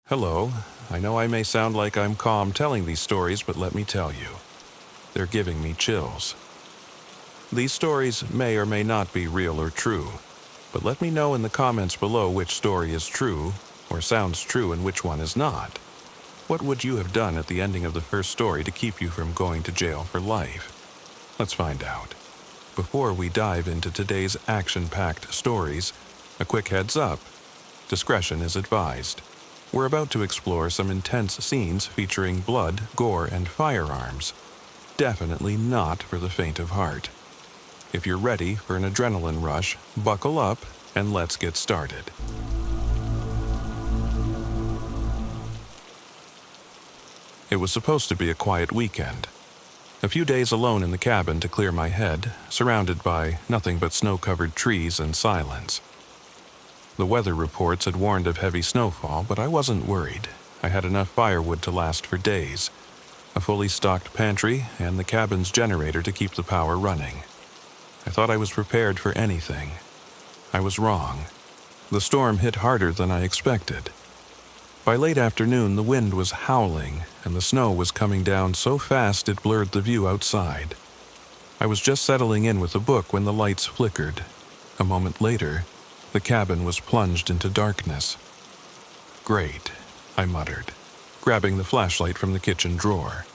Hello. I know I may sound like I'm calm telling these stories, but let me tell you, they're giving me chills. These stories may or may not be real or true, but let me know in the comments below which story is true, or sounds true and which one is not. What would you have done at the ending of the first story to keep you from going to jail for life? Let's find out. Before we dive into today's action-packed stories, a quick heads up. Discretion is advised. We're about to explore some intense scenes featuring blood, gore, and firearms. Definitely not for the faint of heart. If you're ready for an adrenaline rush, buckle up and let's get started. It was supposed to be a quiet weekend. A few days alone in the cabin to clear my head, surrounded by nothing but snow-covered trees and silence. The weather reports had warned of heavy snowfall, but I wasn't worried. I had enough firewood to last for days, a fully stocked pantry, and the cabin's generator to keep the power running. I thought I was prepared for anything. I was wrong. The storm hit harder than I expected. By late afternoon, the wind was howling, and the snow was coming down so fast it blurred the view outside. I was just settling in with a book when the lights flickered. A moment later, the cabin was plunged into darkness. "Great," I muttered, grabbing the flashlight from the kitchen drawer.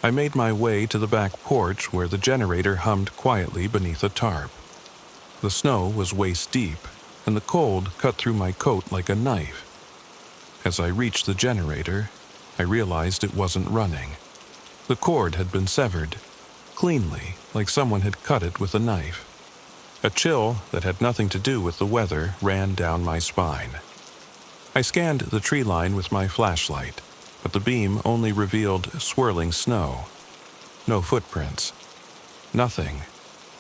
I made my way to the back porch where the generator hummed quietly beneath a tarp. The snow was waist-deep, and the cold cut through my coat like a knife. As I reached the generator, I realized it wasn't running. The cord had been severed, cleanly, like someone had cut it with a knife. A chill that had nothing to do with the weather ran down my spine. I scanned the tree line with my flashlight, but the beam only revealed swirling snow. No footprints. Nothing.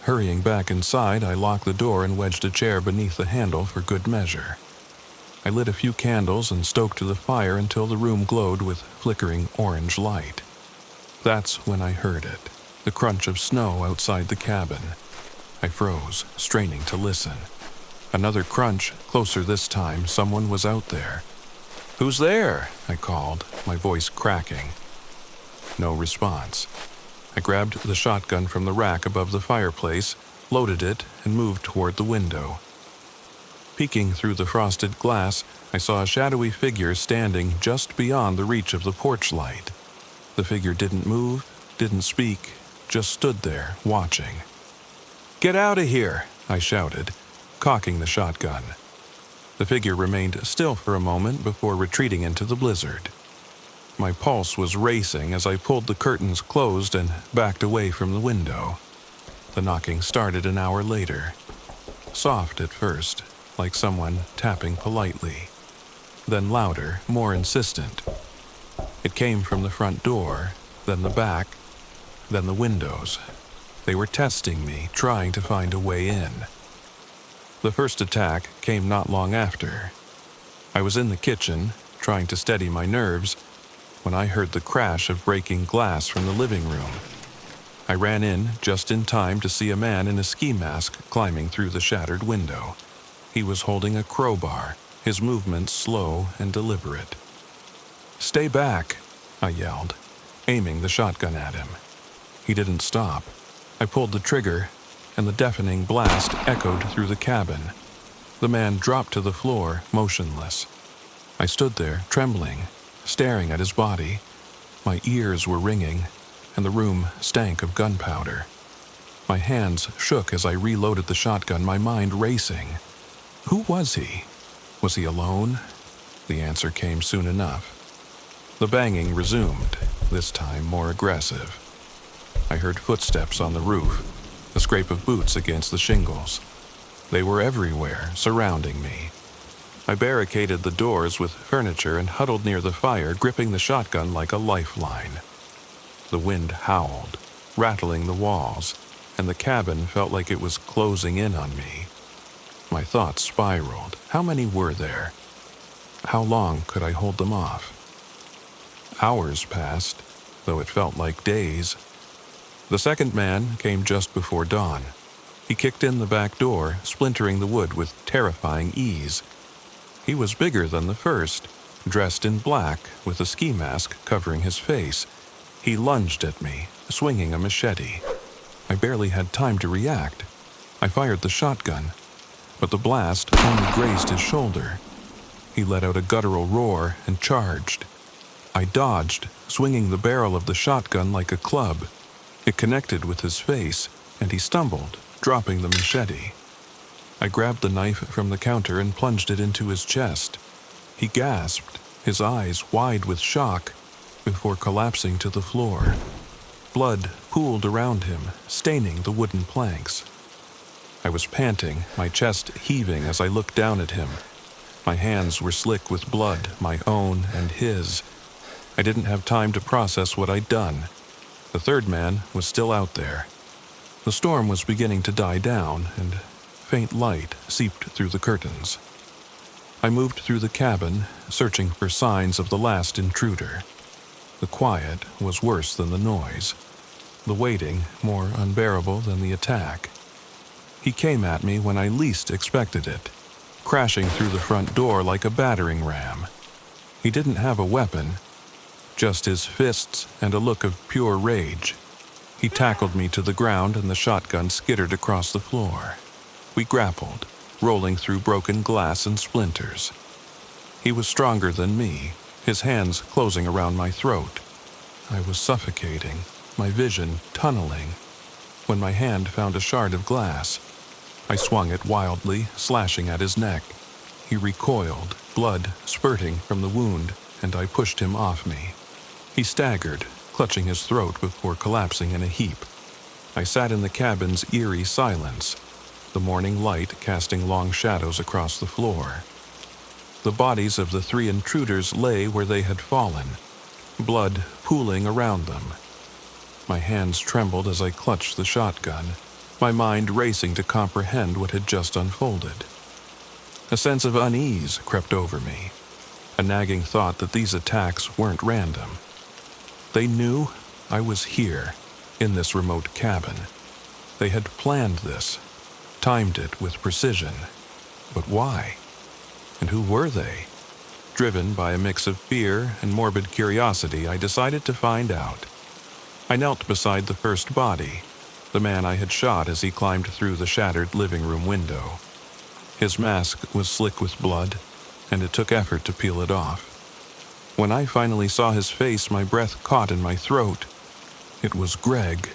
Hurrying back inside, I locked the door and wedged a chair beneath the handle for good measure. I lit a few candles and stoked the fire until the room glowed with flickering orange light. That's when I heard it, the crunch of snow outside the cabin. I froze, straining to listen. Another crunch, closer this time. Someone was out there. "Who's there?" I called, my voice cracking. No response. I grabbed the shotgun from the rack above the fireplace, loaded it, and moved toward the window. Peeking through the frosted glass, I saw a shadowy figure standing just beyond the reach of the porch light. The figure didn't move, didn't speak, just stood there, watching. "Get out of here!" I shouted, cocking the shotgun. The figure remained still for a moment before retreating into the blizzard. My pulse was racing as I pulled the curtains closed and backed away from the window. The knocking started an hour later. Soft at first, like someone tapping politely. Then louder, more insistent. It came from the front door, then the back, then the windows. They were testing me, trying to find a way in. The first attack came not long after. I was in the kitchen, trying to steady my nerves, when I heard the crash of breaking glass from the living room. I ran in just in time to see a man in a ski mask climbing through the shattered window. He was holding a crowbar, his movements slow and deliberate. "Stay back," I yelled, aiming the shotgun at him. He didn't stop. I pulled the trigger, and the deafening blast echoed through the cabin. The man dropped to the floor, motionless. I stood there, trembling, staring at his body. My ears were ringing, and the room stank of gunpowder. My hands shook as I reloaded the shotgun, my mind racing. Who was he? Was he alone? The answer came soon enough. The banging resumed, this time more aggressive. I heard footsteps on the roof, the scrape of boots against the shingles. They were everywhere, surrounding me. I barricaded the doors with furniture and huddled near the fire, gripping the shotgun like a lifeline. The wind howled, rattling the walls, and the cabin felt like it was closing in on me. My thoughts spiraled. How many were there? How long could I hold them off? Hours passed, though it felt like days. The second man came just before dawn. He kicked in the back door, splintering the wood with terrifying ease. He was bigger than the first, Dressed in black, with a ski mask covering his face, he lunged at me, swinging a machete. I barely had time to react. I fired the shotgun, but the blast only grazed his shoulder. He let out a guttural roar and charged. I dodged, swinging the barrel of the shotgun like a club. It connected with his face, and he stumbled, dropping the machete. I grabbed the knife from the counter and plunged it into his chest. He gasped, his eyes wide with shock, before collapsing to the floor. Blood pooled around him, staining the wooden planks. I was panting, my chest heaving as I looked down at him. My hands were slick with blood, my own and his. I didn't have time to process what I'd done. The third man was still out there. The storm was beginning to die down, and faint light seeped through the curtains. I moved through the cabin, searching for signs of the last intruder. The quiet was worse than the noise, the waiting more unbearable than the attack. He came at me when I least expected it, crashing through the front door like a battering ram. He didn't have a weapon, just his fists and a look of pure rage. He tackled me to the ground and the shotgun skittered across the floor. We grappled, rolling through broken glass and splinters. He was stronger than me, his hands closing around my throat. I was suffocating, my vision tunneling, when my hand found a shard of glass. I swung it wildly, slashing at his neck. He recoiled, blood spurting from the wound, and I pushed him off me. He staggered, clutching his throat before collapsing in a heap. I sat in the cabin's eerie silence, the morning light casting long shadows across the floor. The bodies of the three intruders lay where they had fallen, blood pooling around them. My hands trembled as I clutched the shotgun, my mind racing to comprehend what had just unfolded. A sense of unease crept over me, a nagging thought that these attacks weren't random. They knew I was here, in this remote cabin. They had planned this, timed it with precision. But why? And who were they? Driven by a mix of fear and morbid curiosity, I decided to find out. I knelt beside the first body, the man I had shot as he climbed through the shattered living room window. His mask was slick with blood, and it took effort to peel it off. When I finally saw his face, my breath caught in my throat. It was Greg,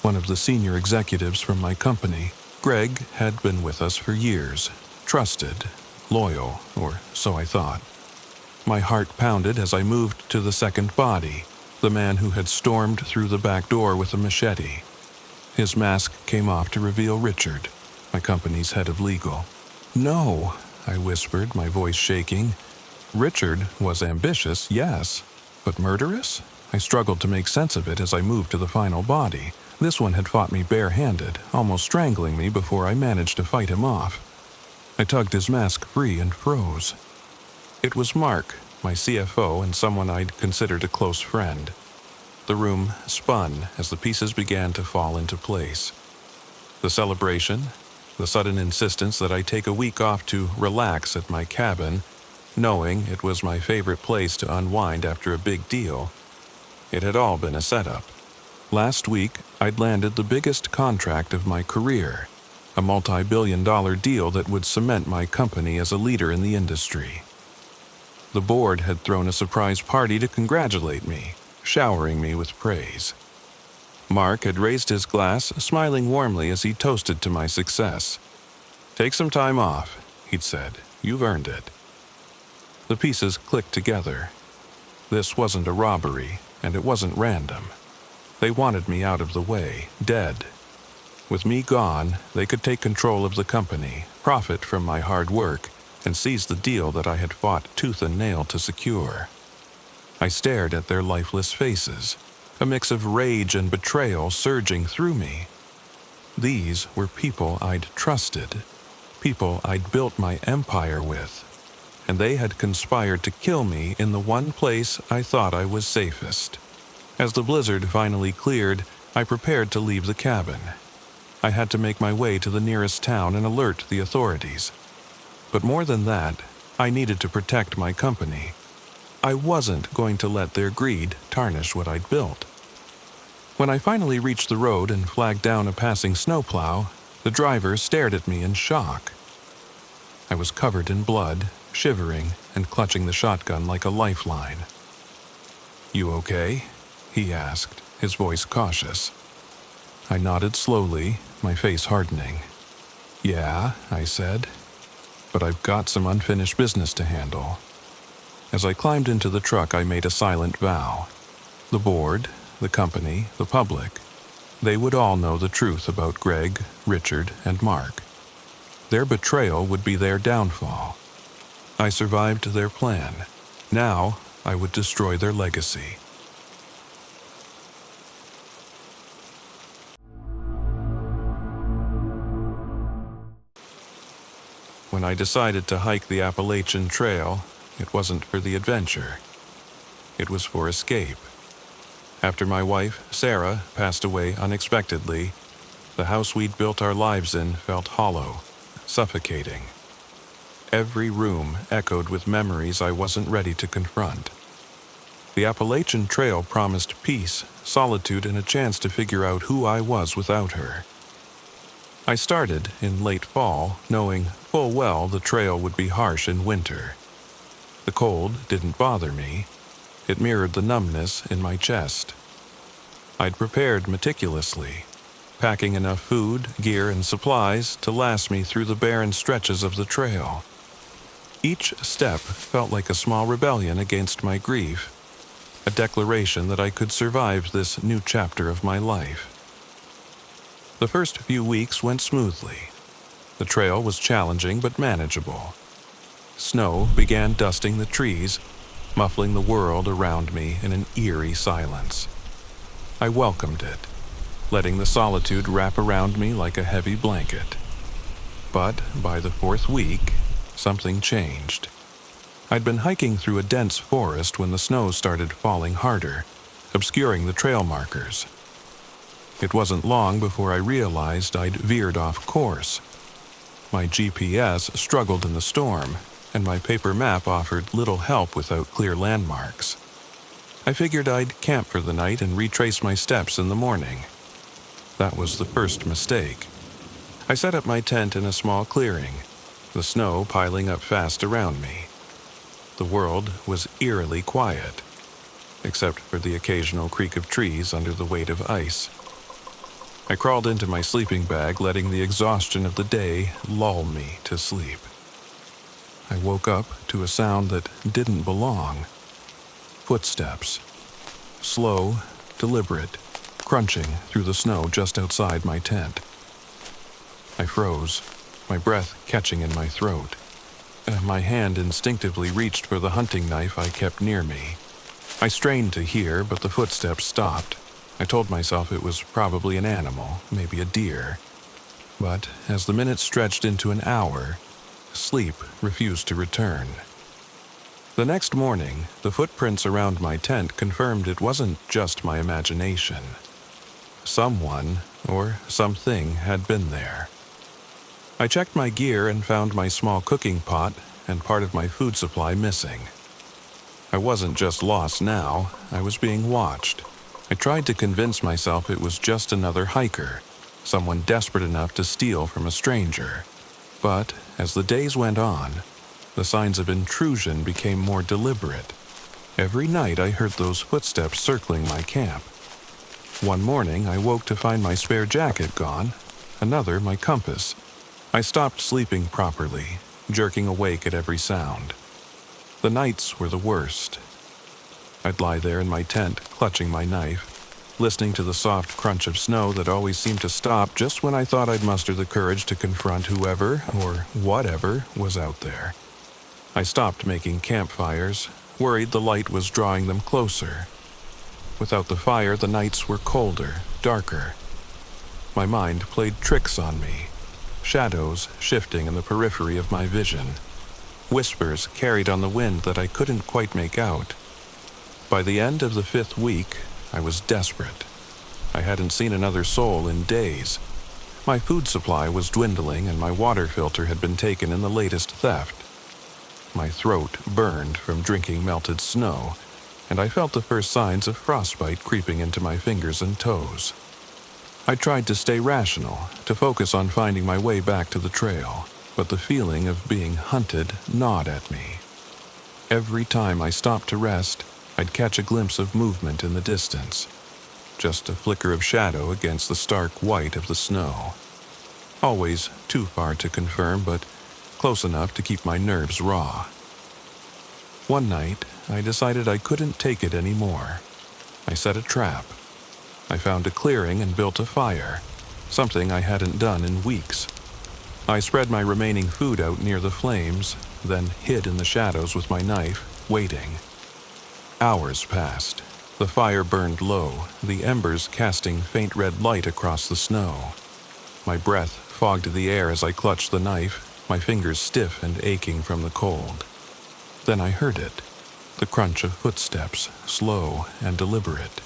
one of the senior executives from my company. Greg had been with us for years, trusted, loyal, or so I thought. My heart pounded as I moved to the second body, the man who had stormed through the back door with a machete. His mask came off to reveal Richard, my company's head of legal. "No," I whispered, my voice shaking. Richard was ambitious, yes, but murderous? I struggled to make sense of it as I moved to the final body. This one had fought me barehanded, almost strangling me before I managed to fight him off. I tugged his mask free and froze. It was Mark, my CFO and someone I'd considered a close friend. The room spun as the pieces began to fall into place. The celebration, the sudden insistence that I take a week off to relax at my cabin, knowing it was my favorite place to unwind after a big deal. It had all been a setup. Last week, I'd landed the biggest contract of my career, a multi-billion-dollar deal that would cement my company as a leader in the industry. The board had thrown a surprise party to congratulate me, showering me with praise. Mark had raised his glass, smiling warmly as he toasted to my success. "Take some time off," he'd said. "You've earned it." The pieces clicked together. This wasn't a robbery, and it wasn't random. They wanted me out of the way, dead. With me gone, they could take control of the company, profit from my hard work, and seize the deal that I had fought tooth and nail to secure. I stared at their lifeless faces, a mix of rage and betrayal surging through me. These were people I'd trusted, people I'd built my empire with, and they had conspired to kill me in the one place I thought I was safest. As the blizzard finally cleared, I prepared to leave the cabin. I had to make my way to the nearest town and alert the authorities. But more than that, I needed to protect my company, I wasn't going to let their greed tarnish what I'd built. When I finally reached the road and flagged down a passing snowplow, the driver stared at me in shock. I was covered in blood, shivering, and clutching the shotgun like a lifeline. "You okay?" he asked, his voice cautious. I nodded slowly, my face hardening. "Yeah," I said, "but I've got some unfinished business to handle." As I climbed into the truck, I made a silent vow. The board, the company, the public, they would all know the truth about Greg, Richard, and Mark. Their betrayal would be their downfall. I survived their plan. Now I would destroy their legacy. When I decided to hike the Appalachian Trail, it wasn't for the adventure. It was for escape. After my wife, Sarah, passed away unexpectedly, the house we'd built our lives in felt hollow, suffocating. Every room echoed with memories I wasn't ready to confront. The Appalachian Trail promised peace, solitude, and a chance to figure out who I was without her. I started in late fall, knowing full well the trail would be harsh in winter. The cold didn't bother me. It mirrored the numbness in my chest. I'd prepared meticulously, packing enough food, gear, and supplies to last me through the barren stretches of the trail. Each step felt like a small rebellion against my grief, a declaration that I could survive this new chapter of my life. The first few weeks went smoothly. The trail was challenging but manageable. Snow began dusting the trees, muffling the world around me in an eerie silence. I welcomed it, letting the solitude wrap around me like a heavy blanket. But by the fourth week, something changed. I'd been hiking through a dense forest when the snow started falling harder, obscuring the trail markers. It wasn't long before I realized I'd veered off course. My GPS struggled in the storm, and my paper map offered little help without clear landmarks. I figured I'd camp for the night and retrace my steps in the morning. That was the first mistake. I set up my tent in a small clearing, the snow piling up fast around me. The world was eerily quiet, except for the occasional creak of trees under the weight of ice. I crawled into my sleeping bag, letting the exhaustion of the day lull me to sleep. I woke up to a sound that didn't belong. Footsteps. Slow, deliberate, crunching through the snow just outside my tent. I froze, my breath catching in my throat. My hand instinctively reached for the hunting knife I kept near me. I strained to hear, but the footsteps stopped. I told myself it was probably an animal, maybe a deer. But as the minutes stretched into an hour, sleep refused to return. The next morning, the footprints around my tent confirmed it wasn't just my imagination. Someone, or something, had been there. I checked my gear and found my small cooking pot and part of my food supply missing. I wasn't just lost now, I was being watched. I tried to convince myself it was just another hiker, someone desperate enough to steal from a stranger. But as the days went on, the signs of intrusion became more deliberate. Every night I heard those footsteps circling my camp. One morning I woke to find my spare jacket gone, another my compass. I stopped sleeping properly, jerking awake at every sound. The nights were the worst. I'd lie there in my tent, clutching my knife, listening to the soft crunch of snow that always seemed to stop just when I thought I'd muster the courage to confront whoever or whatever was out there. I stopped making campfires, worried the light was drawing them closer. Without the fire, the nights were colder, darker. My mind played tricks on me, shadows shifting in the periphery of my vision, whispers carried on the wind that I couldn't quite make out. By the end of the 5th week, I was desperate. I hadn't seen another soul in days. My food supply was dwindling and my water filter had been taken in the latest theft. My throat burned from drinking melted snow, and I felt the first signs of frostbite creeping into my fingers and toes. I tried to stay rational, to focus on finding my way back to the trail, but the feeling of being hunted gnawed at me. Every time I stopped to rest, I'd catch a glimpse of movement in the distance, just a flicker of shadow against the stark white of the snow. Always too far to confirm, but close enough to keep my nerves raw. One night, I decided I couldn't take it anymore. I set a trap. I found a clearing and built a fire, something I hadn't done in weeks. I spread my remaining food out near the flames, then hid in the shadows with my knife, waiting. Hours passed. The fire burned low, the embers casting faint red light across the snow. My breath fogged the air as I clutched the knife, my fingers stiff and aching from the cold. Then I heard it, the crunch of footsteps, slow and deliberate.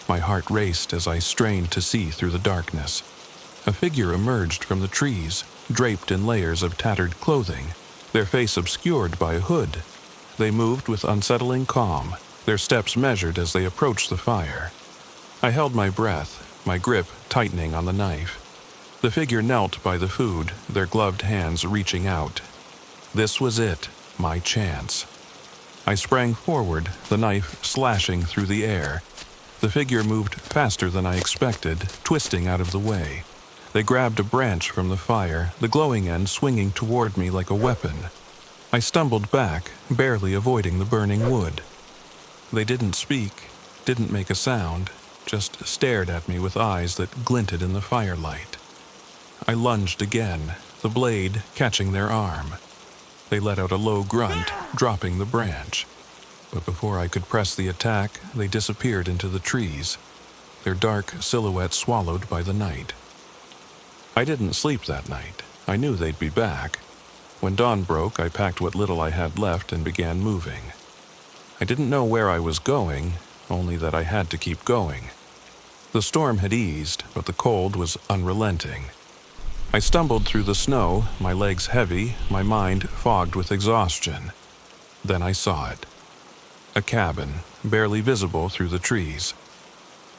My heart raced as I strained to see through the darkness. A figure emerged from the trees, draped in layers of tattered clothing, their face obscured by a hood. They moved with unsettling calm, their steps measured as they approached the fire. I held my breath, my grip tightening on the knife. The figure knelt by the food, their gloved hands reaching out. This was it, my chance. I sprang forward, the knife slashing through the air. The figure moved faster than I expected, twisting out of the way. They grabbed a branch from the fire, the glowing end swinging toward me like a weapon. I stumbled back, barely avoiding the burning wood. They didn't speak, didn't make a sound, just stared at me with eyes that glinted in the firelight. I lunged again, the blade catching their arm. They let out a low grunt, dropping the branch. But before I could press the attack, they disappeared into the trees, their dark silhouettes swallowed by the night. I didn't sleep that night. I knew they'd be back. When dawn broke, I packed what little I had left and began moving. I didn't know where I was going, only that I had to keep going. The storm had eased, but the cold was unrelenting. I stumbled through the snow, my legs heavy, my mind fogged with exhaustion. Then I saw it. A cabin, barely visible through the trees.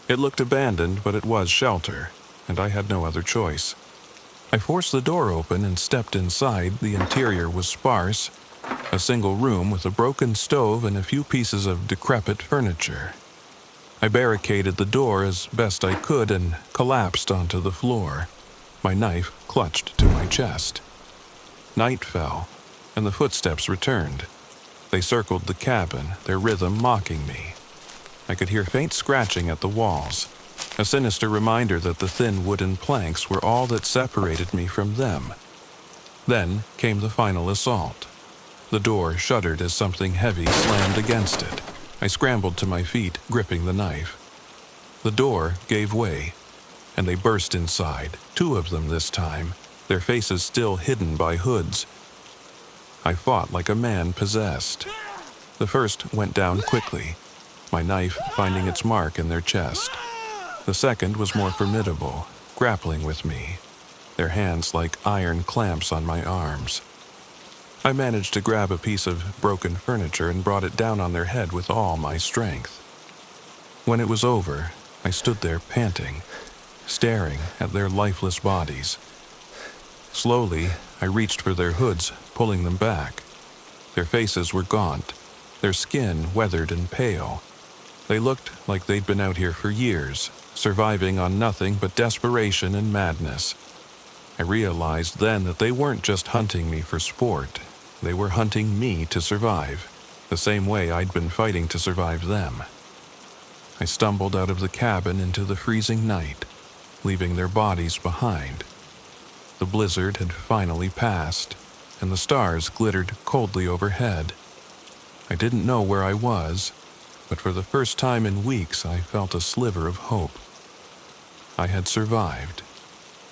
It looked abandoned, but it was shelter, and I had no other choice. I forced the door open and stepped inside. The interior was sparse, a single room with a broken stove and a few pieces of decrepit furniture. I barricaded the door as best I could and collapsed onto the floor, my knife clutched to my chest. Night fell, and the footsteps returned. They circled the cabin, their rhythm mocking me. I could hear faint scratching at the walls, a sinister reminder that the thin wooden planks were all that separated me from them. Then came the final assault. The door shuddered as something heavy slammed against it. I scrambled to my feet, gripping the knife. The door gave way, and they burst inside, 2 of them this time, their faces still hidden by hoods. I fought like a man possessed. The first went down quickly, my knife finding its mark in their chest. The second was more formidable, grappling with me, their hands like iron clamps on my arms. I managed to grab a piece of broken furniture and brought it down on their head with all my strength. When it was over, I stood there panting, staring at their lifeless bodies. Slowly, I reached for their hoods, pulling them back. Their faces were gaunt, their skin weathered and pale. They looked like they'd been out here for years, surviving on nothing but desperation and madness. I realized then that they weren't just hunting me for sport. They were hunting me to survive, the same way I'd been fighting to survive them. I stumbled out of the cabin into the freezing night, leaving their bodies behind. The blizzard had finally passed, and the stars glittered coldly overhead. I didn't know where I was, but for the first time in weeks I felt a sliver of hope. I had survived,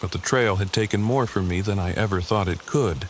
but the trail had taken more from me than I ever thought it could.